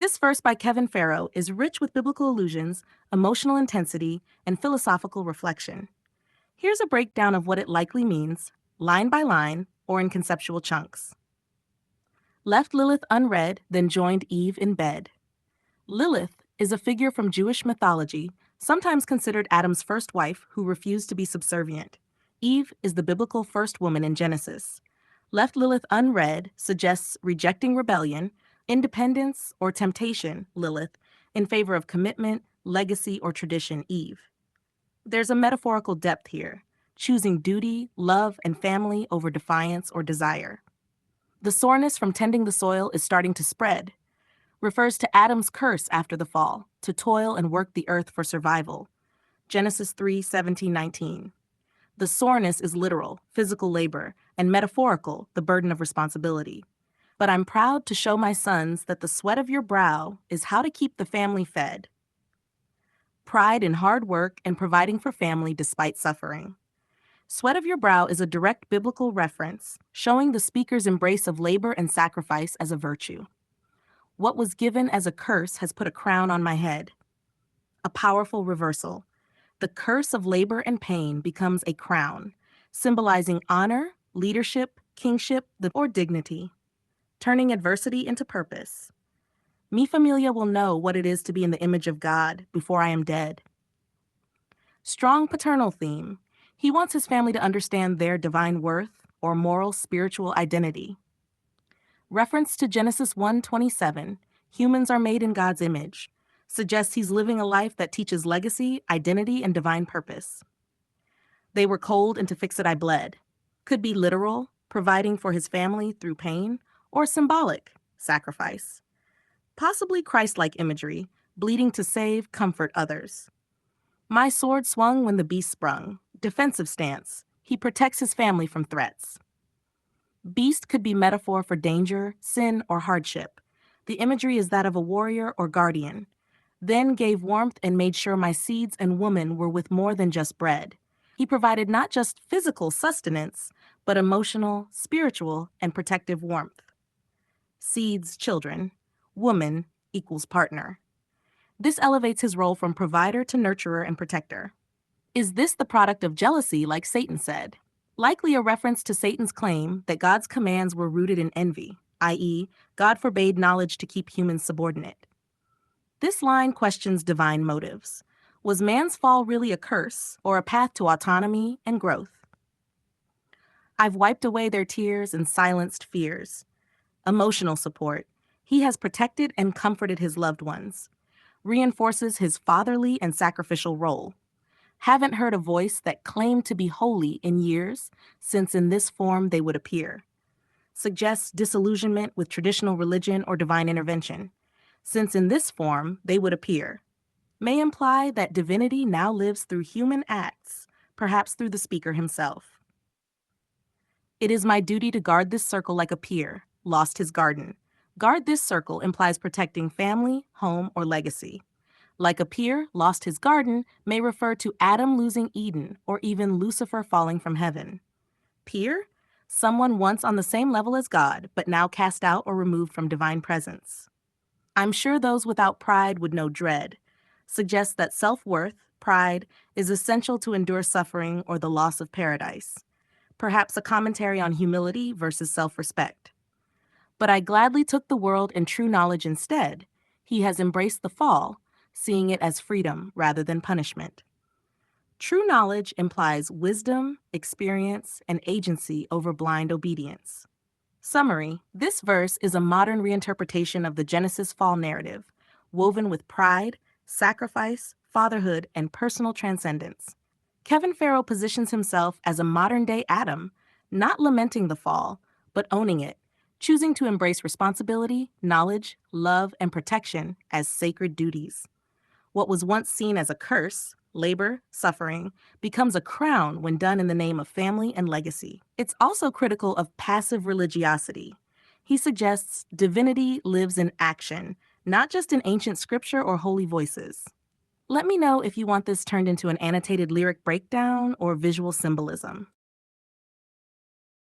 This verse by Kevin Pharaoh is rich with biblical allusions, emotional intensity, and philosophical reflection. Here's a breakdown of what it likely means, line by line, or in conceptual chunks. Left Lilith unread, then joined Eve in bed. Lilith is a figure from Jewish mythology, sometimes considered Adam's first wife who refused to be subservient. Eve is the biblical first woman in Genesis. Left Lilith unread suggests rejecting rebellion, independence, or temptation, Lilith, in favor of commitment, legacy, or tradition, Eve. There's a metaphorical depth here, choosing duty, love, and family over defiance or desire. The soreness from tending the soil is starting to spread, refers to Adam's curse after the fall, to toil and work the earth for survival. Genesis 3:17-19. The soreness is literal, physical labor, and metaphorical, the burden of responsibility. But I'm proud to show my sons that the sweat of your brow is how to keep the family fed. Pride in hard work and providing for family despite suffering. Sweat of your brow is a direct biblical reference, showing the speaker's embrace of labor and sacrifice as a virtue. What was given as a curse has put a crown on my head. A powerful reversal. The curse of labor and pain becomes a crown, symbolizing honor, leadership, kingship, or dignity, turning adversity into purpose. Mi familia will know what it is to be in the image of God before I am dead. Strong paternal theme. He wants his family to understand their divine worth or moral spiritual identity. Reference to Genesis 1:27, humans are made in God's image, suggests he's living a life that teaches legacy, identity, and divine purpose. They were cold, and to fix it I bled. Could be literal, providing for his family through pain, or symbolic, sacrifice. Possibly Christ-like imagery, bleeding to save, comfort others. My sword swung when the beast sprung, defensive stance. He protects his family from threats. Beast could be metaphor for danger, sin, or hardship. The imagery is that of a warrior or guardian. Then gave warmth and made sure my seeds and woman were with more than just bread. He provided not just physical sustenance, but emotional, spiritual, and protective warmth. Seeds, children. Woman equals partner. This elevates his role from provider to nurturer and protector. Is this the product of jealousy, like Satan said? Likely a reference to Satan's claim that God's commands were rooted in envy, i.e., God forbade knowledge to keep humans subordinate. This line questions divine motives. Was man's fall really a curse or a path to autonomy and growth? I've wiped away their tears and silenced fears. Emotional support. He has protected and comforted his loved ones. Reinforces his fatherly and sacrificial role. Haven't heard a voice that claimed to be holy in years, since in this form they would appear. Suggests disillusionment with traditional religion or divine intervention, since in this form they would appear. May imply that divinity now lives through human acts, perhaps through the speaker himself. It is my duty to guard this circle like a peer, lost his garden. Guard this circle implies protecting family, home, or legacy. Like a peer lost his garden may refer to Adam losing Eden or even Lucifer falling from heaven. Peer? Someone once on the same level as God, but now cast out or removed from divine presence. I'm sure those without pride would know dread. Suggests that self-worth, pride, is essential to endure suffering or the loss of paradise. Perhaps a commentary on humility versus self-respect. But I gladly took the world and true knowledge instead. He has embraced the fall, seeing it as freedom rather than punishment. True knowledge implies wisdom, experience, and agency over blind obedience. Summary: this verse is a modern reinterpretation of the Genesis fall narrative, woven with pride, sacrifice, fatherhood, and personal transcendence. Kevin Pharaoh positions himself as a modern-day Adam, not lamenting the fall, but owning it, choosing to embrace responsibility, knowledge, love, and protection as sacred duties. What was once seen as a curse, labor, suffering, becomes a crown when done in the name of family and legacy. It's also critical of passive religiosity. He suggests divinity lives in action, not just in ancient scripture or holy voices. Let me know if you want this turned into an annotated lyric breakdown or visual symbolism.